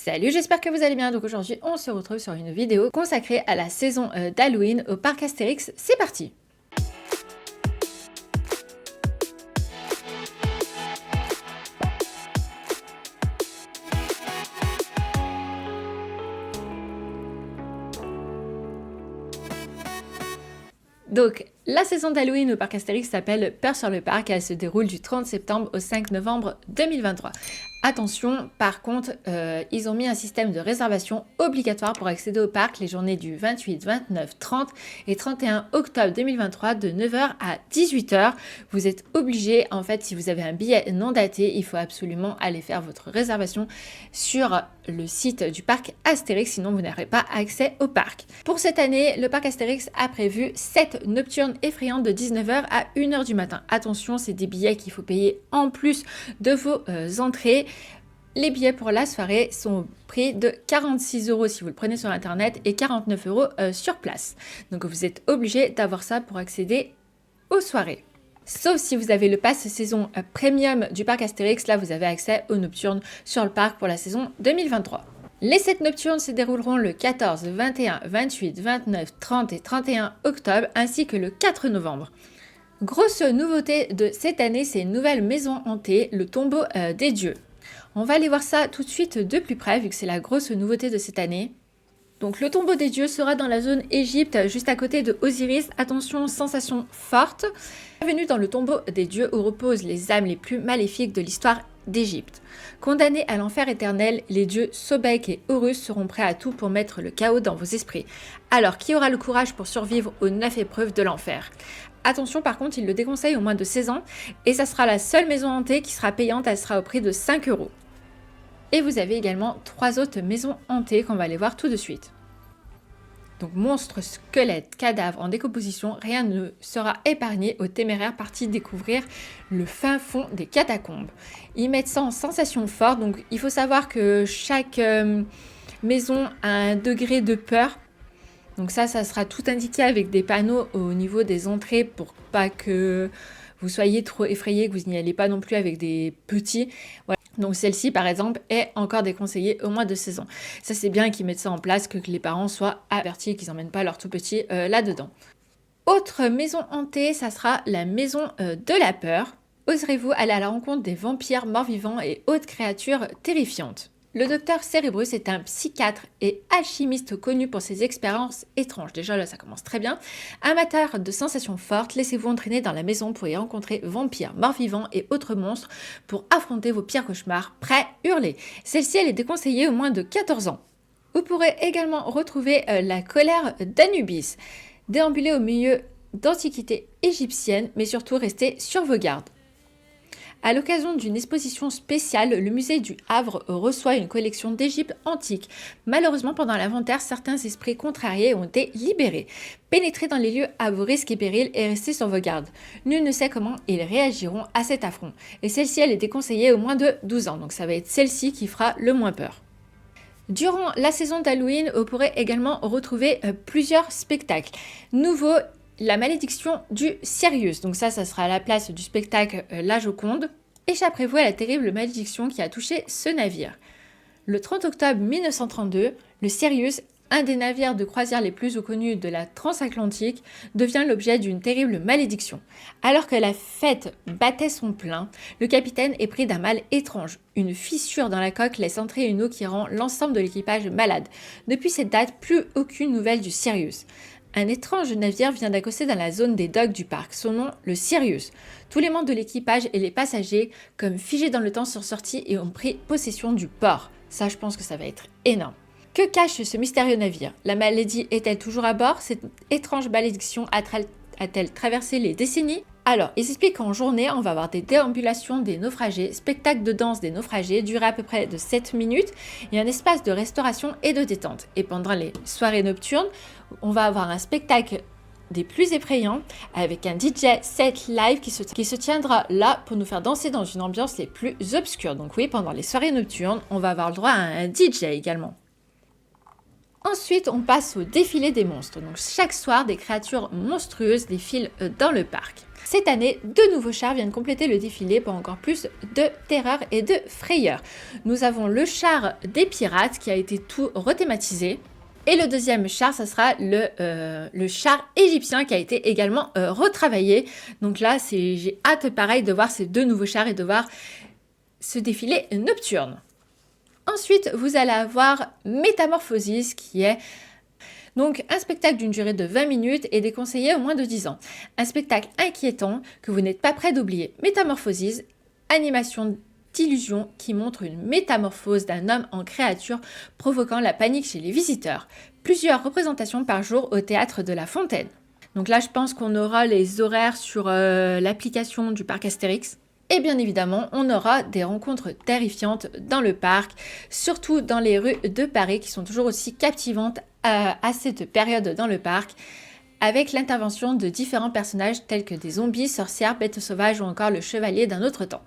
Salut, j'espère que vous allez bien. Donc aujourd'hui, on se retrouve sur une vidéo consacrée à la saison d'Halloween au parc Astérix. C'est parti! Donc, la saison d'Halloween au parc Astérix s'appelle Peur sur le parc et elle se déroule du 30 septembre au 5 novembre 2023. Attention, par contre, ils ont mis un système de réservation obligatoire pour accéder au parc les journées du 28, 29, 30 et 31 octobre 2023 de 9h à 18h. Vous êtes obligé, en fait, si vous avez un billet non daté, il faut absolument aller faire votre réservation sur le site du parc Astérix, sinon vous n'aurez pas accès au parc. Pour cette année, le parc Astérix a prévu 7 nocturnes effrayantes de 19h à 1h du matin. Attention, c'est des billets qu'il faut payer en plus de vos entrées. Les billets pour la soirée sont au prix de 46 € si vous le prenez sur internet et 49 € sur place. Donc vous êtes obligé d'avoir ça pour accéder aux soirées. Sauf si vous avez le pass saison premium du parc Astérix, là vous avez accès aux nocturnes sur le parc pour la saison 2023. Les 7 nocturnes se dérouleront le 14, 21, 28, 29, 30 et 31 octobre ainsi que le 4 novembre. Grosse nouveauté de cette année, c'est une nouvelle maison hantée, le tombeau des dieux. On va aller voir ça tout de suite de plus près vu que c'est la grosse nouveauté de cette année. Donc le tombeau des dieux sera dans la zone Égypte, juste à côté de Osiris. Attention, sensation forte. Bienvenue dans le tombeau des dieux où reposent les âmes les plus maléfiques de l'histoire d'Égypte. Condamnés à l'enfer éternel, les dieux Sobek et Horus seront prêts à tout pour mettre le chaos dans vos esprits. Alors, qui aura le courage pour survivre aux 9 épreuves de l'enfer? Attention, par contre, il le déconseille aux moins de 16 ans et ça sera la seule maison hantée qui sera payante, elle sera au prix de 5 €. Et vous avez également 3 autres maisons hantées qu'on va aller voir tout de suite. Donc monstres, squelettes, cadavres en décomposition, rien ne sera épargné aux téméraires partis découvrir le fin fond des catacombes. Ils mettent ça en sensation forte, donc il faut savoir que chaque maison a un degré de peur. Donc ça sera tout indiqué avec des panneaux au niveau des entrées pour pas que vous soyez trop effrayés, que vous n'y allez pas non plus avec des petits. Voilà. Donc celle-ci, par exemple, est encore déconseillée au moins de 16 ans. Ça, c'est bien qu'ils mettent ça en place, que les parents soient avertis et qu'ils n'emmènent pas leur tout petit là-dedans. Autre maison hantée, ça sera la maison de la peur. Oserez-vous aller à la rencontre des vampires, morts-vivants et autres créatures terrifiantes? Le docteur Cérébrus est un psychiatre et alchimiste connu pour ses expériences étranges. Déjà là, ça commence très bien. Amateur de sensations fortes, laissez-vous entraîner dans la maison pour y rencontrer vampires, morts-vivants et autres monstres pour affronter vos pires cauchemars. Prêts, hurlez. Celle-ci, elle est déconseillée aux moins de 14 ans. Vous pourrez également retrouver la colère d'Anubis. Déambulez au milieu d'antiquités égyptiennes, mais surtout restez sur vos gardes. À l'occasion d'une exposition spéciale, le musée du Havre reçoit une collection d'Égypte antique. Malheureusement, pendant l'inventaire, certains esprits contrariés ont été libérés. Pénétrez dans les lieux à vos risques et périls et restez sur vos gardes. Nul ne sait comment ils réagiront à cet affront. Et celle-ci, elle est déconseillée aux moins de 12 ans, donc ça va être celle-ci qui fera le moins peur. Durant la saison d'Halloween, vous pourrez également retrouver plusieurs spectacles nouveaux. La malédiction du Sirius, donc ça sera à la place du spectacle La Joconde. Échapperez-vous à la terrible malédiction qui a touché ce navire. Le 30 octobre 1932, le Sirius, un des navires de croisière les plus connus de la transatlantique, devient l'objet d'une terrible malédiction. Alors que la fête battait son plein, le capitaine est pris d'un mal étrange. Une fissure dans la coque laisse entrer une eau qui rend l'ensemble de l'équipage malade. Depuis cette date, plus aucune nouvelle du Sirius. Un étrange navire vient d'accoster dans la zone des docks du parc, son nom le Sirius. Tous les membres de l'équipage et les passagers, comme figés dans le temps, sont sortis et ont pris possession du port. Ça, je pense que ça va être énorme. Que cache ce mystérieux navire? La maladie est-elle toujours à bord? Cette étrange malédiction a-t-elle traversé les décennies? Alors, ils expliquent qu'en journée, on va avoir des déambulations des naufragés, spectacles de danse des naufragés, duré à peu près de 7 minutes, et un espace de restauration et de détente. Et pendant les soirées nocturnes, on va avoir un spectacle des plus effrayants avec un DJ set live qui se tiendra là pour nous faire danser dans une ambiance les plus obscures. Donc oui, pendant les soirées nocturnes, on va avoir le droit à un DJ également. Ensuite, on passe au défilé des monstres. Donc chaque soir, des créatures monstrueuses défilent dans le parc. Cette année, 2 nouveaux chars viennent compléter le défilé pour encore plus de terreur et de frayeur. Nous avons le char des pirates qui a été tout rethématisé. Et le deuxième char, ça sera le char égyptien qui a été également retravaillé. Donc là, j'ai hâte pareil de voir ces 2 nouveaux chars et de voir ce défilé nocturne. Ensuite, vous allez avoir Métamorphosis qui est donc un spectacle d'une durée de 20 minutes et déconseillé au moins de 10 ans. Un spectacle inquiétant que vous n'êtes pas prêt d'oublier. Métamorphosis, animation d'illusion qui montre une métamorphose d'un homme en créature provoquant la panique chez les visiteurs. Plusieurs représentations par jour au théâtre de la Fontaine. Donc là, je pense qu'on aura les horaires sur l'application du parc Astérix. Et bien évidemment, on aura des rencontres terrifiantes dans le parc, surtout dans les rues de Paris qui sont toujours aussi captivantes à cette période dans le parc, avec l'intervention de différents personnages tels que des zombies, sorcières, bêtes sauvages ou encore le chevalier d'un autre temps.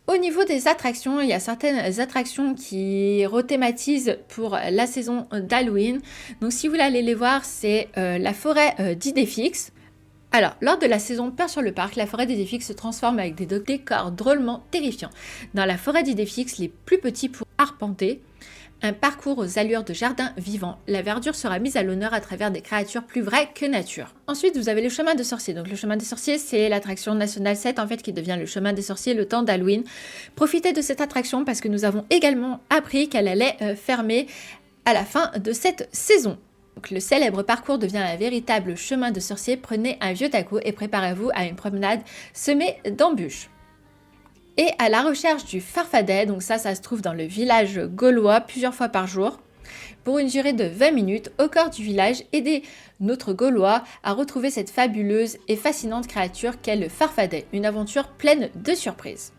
Au niveau des attractions, il y a certaines attractions qui rethématisent pour la saison d'Halloween. Donc si vous voulez aller les voir, c'est la forêt d'Idéfix. Alors, lors de la saison Peur sur le parc, la forêt d'Idéfix se transforme avec des décors drôlement terrifiants. Dans la forêt d'Idéfix, les plus petits pour arpenter, un parcours aux allures de jardin vivant. La verdure sera mise à l'honneur à travers des créatures plus vraies que nature. Ensuite, vous avez le chemin des sorciers. Donc le chemin des sorciers, c'est l'attraction nationale 7 en fait qui devient le chemin des sorciers le temps d'Halloween. Profitez de cette attraction parce que nous avons également appris qu'elle allait fermer à la fin de cette saison. Donc, le célèbre parcours devient un véritable chemin de sorcier. Prenez un vieux taco et préparez-vous à une promenade semée d'embûches. Et à la recherche du farfadet, donc ça se trouve dans le village gaulois plusieurs fois par jour. Pour une durée de 20 minutes, au cœur du village, aidez notre Gaulois à retrouver cette fabuleuse et fascinante créature qu'est le farfadet. Une aventure pleine de surprises.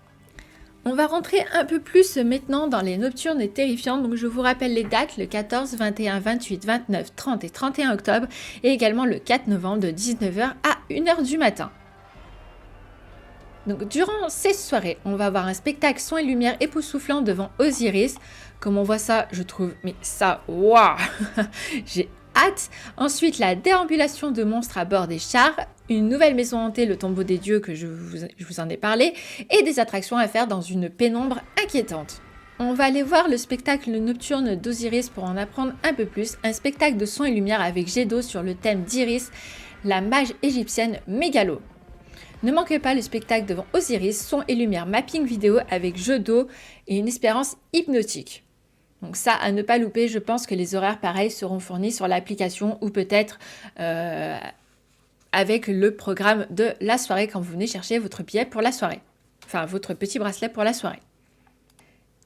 On va rentrer un peu plus maintenant dans les nocturnes terrifiantes, donc je vous rappelle les dates, le 14, 21, 28, 29, 30 et 31 octobre, et également le 4 novembre de 19h à 1h du matin. Donc durant ces soirées, on va avoir un spectacle son et lumière époustouflant devant Osiris. Comme on voit ça, je trouve, mais ça, waouh, j'ai hâte. Ensuite, la déambulation de monstres à bord des chars, une nouvelle maison hantée, le tombeau des dieux que je vous en ai parlé, et des attractions à faire dans une pénombre inquiétante. On va aller voir le spectacle nocturne d'Osiris pour en apprendre un peu plus, un spectacle de son et lumière avec jet d'eau sur le thème d'Iris, la mage égyptienne mégalo. Ne manquez pas le spectacle devant Osiris, son et lumière mapping vidéo avec jeu d'eau et une expérience hypnotique. Donc ça, à ne pas louper, je pense que les horaires pareils seront fournis sur l'application ou peut-être avec le programme de la soirée quand vous venez chercher votre billet pour la soirée. Enfin, votre petit bracelet pour la soirée.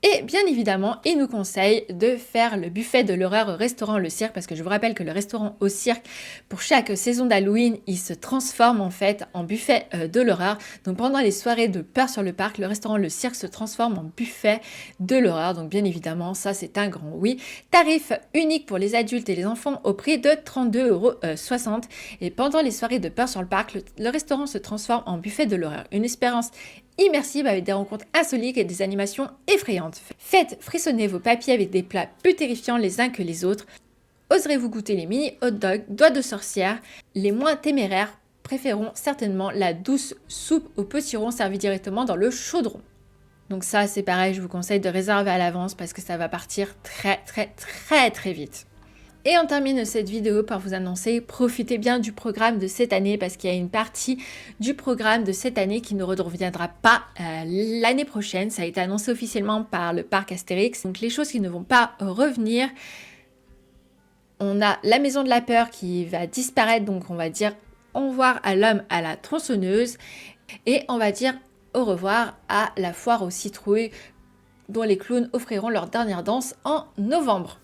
Et bien évidemment, il nous conseille de faire le buffet de l'horreur au restaurant Le Cirque, parce que je vous rappelle que le restaurant au Cirque, pour chaque saison d'Halloween, il se transforme en fait en buffet de l'horreur. Donc pendant les soirées de Peur sur le parc, le restaurant Le Cirque se transforme en buffet de l'horreur. Donc bien évidemment, ça c'est un grand oui. Tarif unique pour les adultes et les enfants au prix de 32,60 €. Et pendant les soirées de Peur sur le parc, le restaurant se transforme en buffet de l'horreur. Une expérience immersive avec des rencontres insolites et des animations effrayantes. Faites frissonner vos papilles avec des plats plus terrifiants les uns que les autres. Oserez-vous goûter les mini hot dogs, doigts de sorcière? Les moins téméraires préféreront certainement la douce soupe aux potirons servie directement dans le chaudron. Donc ça c'est pareil, je vous conseille de réserver à l'avance parce que ça va partir très vite. Et on termine cette vidéo par vous annoncer, profitez bien du programme de cette année parce qu'il y a une partie du programme de cette année qui ne reviendra pas l'année prochaine. Ça a été annoncé officiellement par le parc Astérix. Donc les choses qui ne vont pas revenir, on a la maison de la peur qui va disparaître. Donc on va dire au revoir à l'homme à la tronçonneuse et on va dire au revoir à la foire aux citrouilles dont les clowns offriront leur dernière danse en novembre.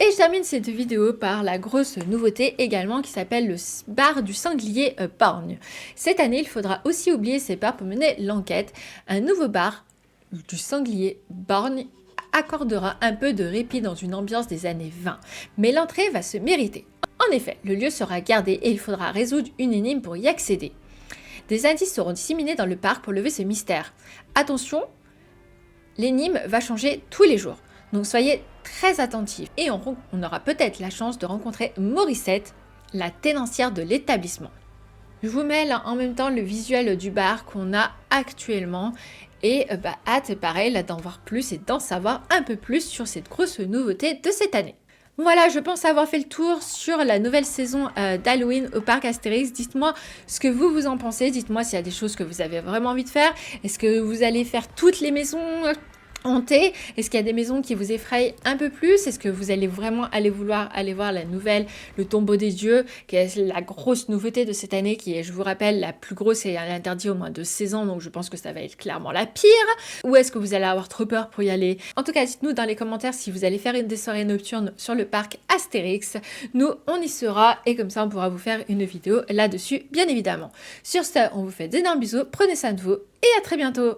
Et je termine cette vidéo par la grosse nouveauté également qui s'appelle le bar du sanglier borgne. Cette année, il faudra aussi oublier ces bars pour mener l'enquête. Un nouveau bar du sanglier borgne accordera un peu de répit dans une ambiance des années 20. Mais l'entrée va se mériter. En effet, le lieu sera gardé et il faudra résoudre une énigme pour y accéder. Des indices seront disséminés dans le parc pour lever ce mystère. Attention, l'énigme va changer tous les jours. Donc soyez très attentifs et on aura peut-être la chance de rencontrer Morissette, la tenancière de l'établissement. Je vous mets là en même temps le visuel du bar qu'on a actuellement. Et hâte, pareil, là d'en voir plus et d'en savoir un peu plus sur cette grosse nouveauté de cette année. Voilà, je pense avoir fait le tour sur la nouvelle saison d'Halloween au parc Astérix. Dites-moi ce que vous en pensez. Dites-moi s'il y a des choses que vous avez vraiment envie de faire. Est-ce que vous allez faire toutes les maisons hantées? Est-ce qu'il y a des maisons qui vous effrayent un peu plus? Est-ce que vous allez vraiment vouloir aller voir la nouvelle, le tombeau des dieux, qui est la grosse nouveauté de cette année, qui est, je vous rappelle, la plus grosse et interdite au moins de 16 ans, donc je pense que ça va être clairement la pire. Ou est-ce que vous allez avoir trop peur pour y aller? En tout cas, dites-nous dans les commentaires si vous allez faire des soirées nocturnes sur le parc Astérix. Nous, on y sera et comme ça, on pourra vous faire une vidéo là-dessus, bien évidemment. Sur ce, on vous fait d'énormes bisous, prenez soin de vous et à très bientôt.